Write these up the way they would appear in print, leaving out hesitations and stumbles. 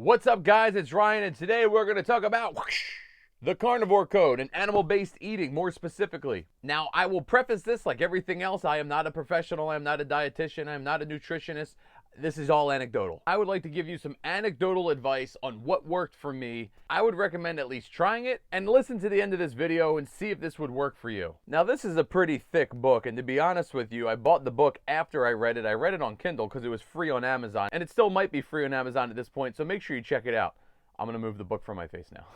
What's up, guys? It's Ryan, and today we're going to talk about the Carnivore Code and animal-based eating, more specifically. Now, I will preface this like everything else. I am not a professional. I am not a dietitian. I am not a nutritionist. This is all anecdotal. I would like to give you some anecdotal advice on what worked for me. I would recommend at least trying it, and listen to the end of this video and see if this would work for you. Now, this is a pretty thick book, and to be honest with you, I bought the book after I read it. I read it on Kindle because it was free on Amazon, and it still might be free on Amazon at this point, so make sure you check it out. I'm going to move the book from my face now.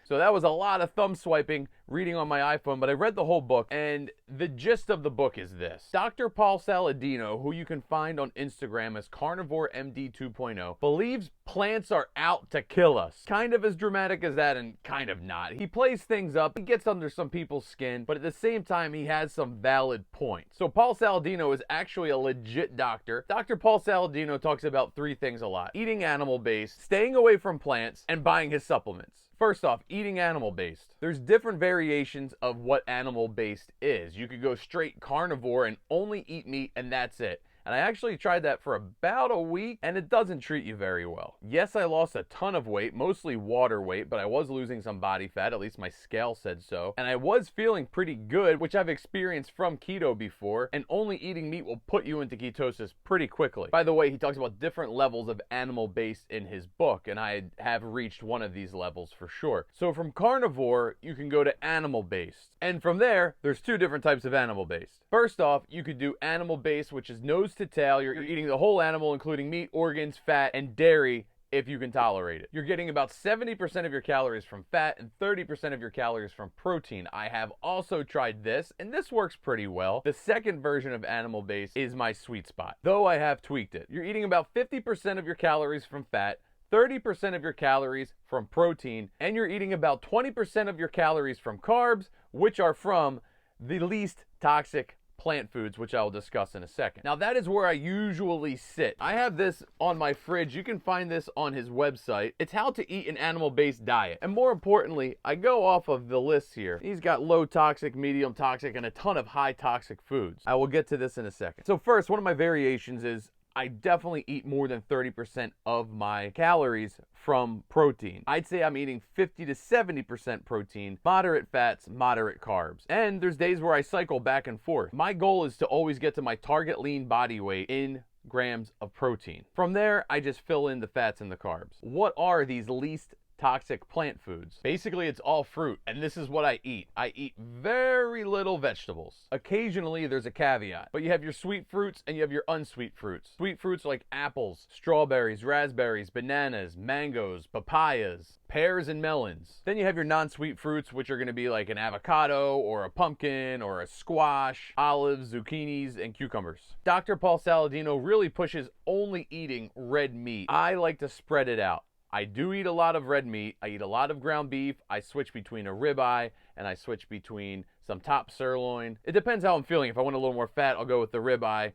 So that was a lot of thumb swiping, reading on my iPhone, but I read the whole book, and the gist of the book is this. Dr. Paul Saladino, who you can find on Instagram as Carnivore MD 2.0, believes plants are out to kill us. Kind of as dramatic as that, and kind of not. He plays things up, he gets under some people's skin, but at the same time, he has some valid points. So Paul Saladino is actually a legit doctor. Dr. Paul Saladino talks about three things a lot: eating animal-based, staying away from plants, and buying his supplements. First off, eating animal-based. There's different variations of what animal-based is. You could go straight carnivore and only eat meat, and that's it. And I actually tried that for about a week, and it doesn't treat you very well. Yes, I lost a ton of weight, mostly water weight, but I was losing some body fat, at least my scale said so. And I was feeling pretty good, which I've experienced from keto before, and only eating meat will put you into ketosis pretty quickly. By the way, he talks about different levels of animal-based in his book, and I have reached one of these levels for sure. So from carnivore, you can go to animal-based. And from there, there's two different types of animal-based. First off, you could do animal-based, which is nose to tail. You're eating the whole animal, including meat, organs, fat, and dairy, if you can tolerate it. You're getting about 70% of your calories from fat and 30% of your calories from protein. I have also tried this, and this works pretty well. The second version of animal-based is my sweet spot, though I have tweaked it. You're eating about 50% of your calories from fat, 30% of your calories from protein, and you're eating about 20% of your calories from carbs, which are from the least toxic plant foods, which I will discuss in a second. Now, that is where I usually sit. I have this on my fridge. You can find this on his website. It's how to eat an animal-based diet. And more importantly, I go off of the list here. He's got low toxic, medium toxic, and a ton of high toxic foods. I will get to this in a second. So first, one of my variations is I definitely eat more than 30% of my calories from protein. I'd say I'm eating 50 to 70% protein, moderate fats, moderate carbs. And there's days where I cycle back and forth. My goal is to always get to my target lean body weight in grams of protein. From there, I just fill in the fats and the carbs. What are these least toxic plant foods? Basically, it's all fruit, and this is what I eat. I eat very little vegetables. Occasionally, there's a caveat, but you have your sweet fruits and you have your unsweet fruits. Sweet fruits like apples, strawberries, raspberries, bananas, mangoes, papayas, pears, and melons. Then you have your non-sweet fruits, which are going to be like an avocado or a pumpkin or a squash, olives, zucchinis, and cucumbers. Dr. Paul Saladino really pushes only eating red meat. I like to spread it out. I do eat a lot of red meat. I eat a lot of ground beef. I switch between a ribeye and I switch between some top sirloin. It depends how I'm feeling. If I want a little more fat, I'll go with the ribeye.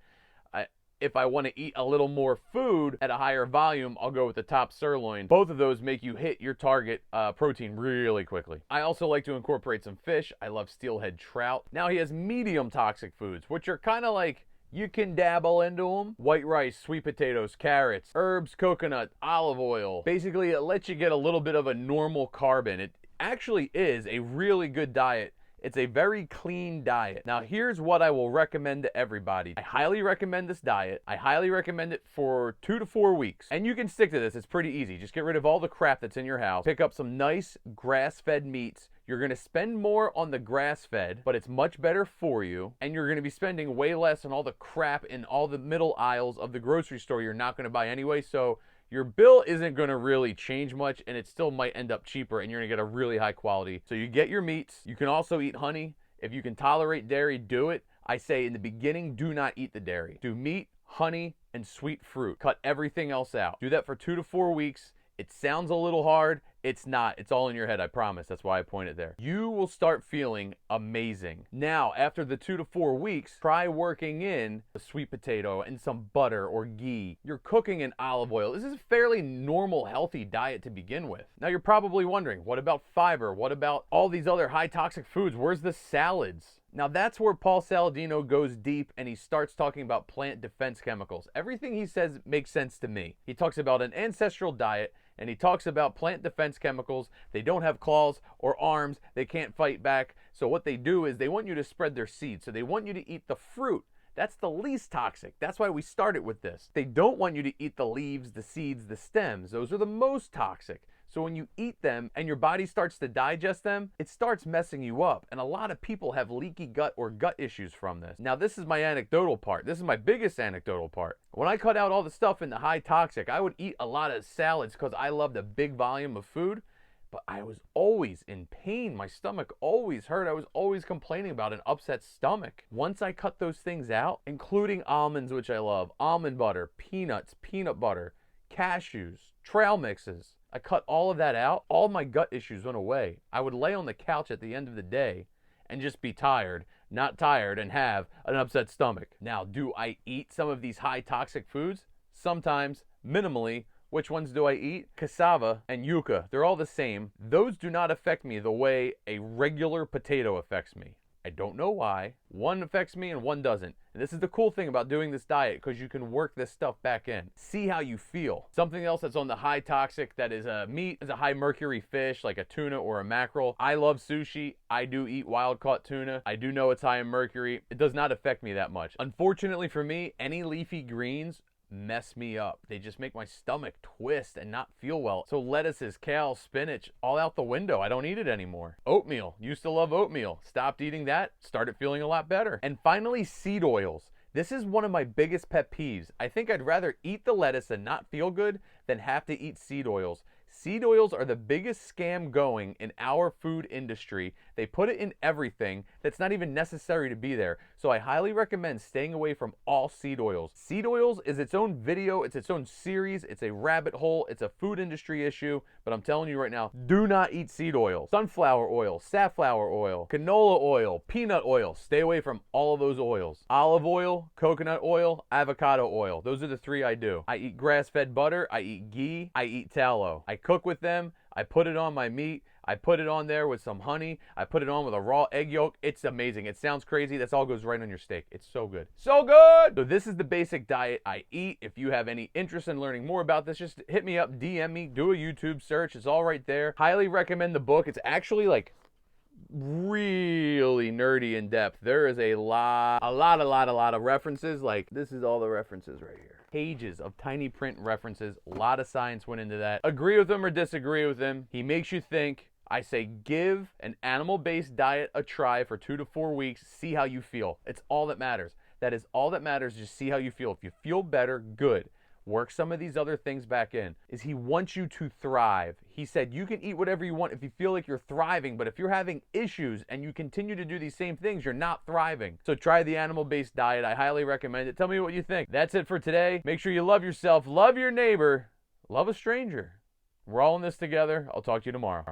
If I want to eat a little more food at a higher volume, I'll go with the top sirloin. Both of those make you hit your target protein really quickly. I also like to incorporate some fish. I love steelhead trout. Now he has medium toxic foods, which are kind of like, you can dabble into them. White rice, sweet potatoes, carrots, herbs, coconut, olive oil. Basically, it lets you get a little bit of a normal carb in. It actually is a really good diet. It's a very clean diet. Now, here's what I will recommend to everybody. I highly recommend this diet. I highly recommend it for 2 to 4 weeks. And you can stick to this. It's pretty easy. Just get rid of all the crap that's in your house. Pick up some nice grass-fed meats. You're going to spend more on the grass-fed, but it's much better for you. And you're going to be spending way less on all the crap in all the middle aisles of the grocery store you're not going to buy anyway. So your bill isn't going to really change much, and it still might end up cheaper, and you're going to get a really high quality. So you get your meats. You can also eat honey. If you can tolerate dairy, do it. I say in the beginning, do not eat the dairy. Do meat, honey, and sweet fruit. Cut everything else out. Do that for 2 to 4 weeks. It sounds a little hard. It's not. It's all in your head, I promise. That's why I pointed there. You will start feeling amazing. Now, after the 2 to 4 weeks, try working in a sweet potato and some butter or ghee. You're cooking in olive oil. This is a fairly normal, healthy diet to begin with. Now, you're probably wondering, what about fiber? What about all these other high toxic foods? Where's the salads? Now that's where Paul Saladino goes deep and he starts talking about plant defense chemicals. Everything he says makes sense to me. He talks about an ancestral diet And he talks about plant defense chemicals. They don't have claws or arms. They can't fight back. So what they do is they want you to spread their seeds. So they want you to eat the fruit. That's the least toxic. That's why we started with this. They don't want you to eat the leaves, the seeds, the stems. Those are the most toxic. So when you eat them and your body starts to digest them, it starts messing you up. And a lot of people have leaky gut or gut issues from this. Now, this is my anecdotal part. This is my biggest anecdotal part. When I cut out all the stuff in the high toxic, I would eat a lot of salads because I loved a big volume of food. But I was always in pain. My stomach always hurt. I was always complaining about an upset stomach. Once I cut those things out, including almonds, which I love, almond butter, peanuts, peanut butter, cashews, trail mixes, I cut all of that out. All my gut issues went away. I would lay on the couch at the end of the day and just be tired, not tired, and have an upset stomach. Now, do I eat some of these high toxic foods? Sometimes, minimally. Which ones do I eat? Cassava and yucca. They're all the same. Those do not affect me the way a regular potato affects me. I don't know why. One affects me and one doesn't. And this is the cool thing about doing this diet, because you can work this stuff back in. See how you feel. Something else that's on the high toxic that is a meat is a high mercury fish like a tuna or a mackerel. I love sushi. I do eat wild caught tuna. I do know it's high in mercury. It does not affect me that much. Unfortunately for me, any leafy greens mess me up. They just make my stomach twist and not feel well. So lettuces, kale, spinach, all out the window. I don't eat it anymore. Oatmeal. Used to love oatmeal. Stopped eating that. Started feeling a lot better. And finally, seed oils. This is one of my biggest pet peeves. I think I'd rather eat the lettuce and not feel good than have to eat seed oils. Seed oils are the biggest scam going in our food industry. They put it in everything that's not even necessary to be there. So I highly recommend staying away from all seed oils. Seed oils is its own video, it's its own series, it's a rabbit hole, it's a food industry issue, but I'm telling you right now, do not eat seed oils. Sunflower oil, safflower oil, canola oil, peanut oil. Stay away from all of those oils. Olive oil, coconut oil, avocado oil. Those are the three I do. I eat grass-fed butter, I eat ghee, I eat tallow. I cook with them, I put it on my meat, I put it on there with some honey, I put it on with a raw egg yolk. It's amazing. It sounds crazy. This all goes right on your steak. It's so good. So good! So this is the basic diet I eat. If you have any interest in learning more about this, just hit me up, DM me, do a YouTube search. It's all right there. Highly recommend the book. It's actually like really nerdy in depth. There is a lot of references. Like, this is all the references right here. Pages of tiny print references. A lot of science went into that. Agree with him or disagree with him. He makes you think. I say give an animal-based diet a try for 2 to 4 weeks. See how you feel. It's all that matters. That is all that matters. Just see how you feel. If you feel better, good. Work some of these other things back in. Is he wants you to thrive. He said you can eat whatever you want if you feel like you're thriving, but if you're having issues and you continue to do these same things, you're not thriving. So try the animal-based diet. I highly recommend it. Tell me what you think. That's it for today. Make sure you love yourself, love your neighbor, love a stranger. We're all in this together. I'll talk to you tomorrow.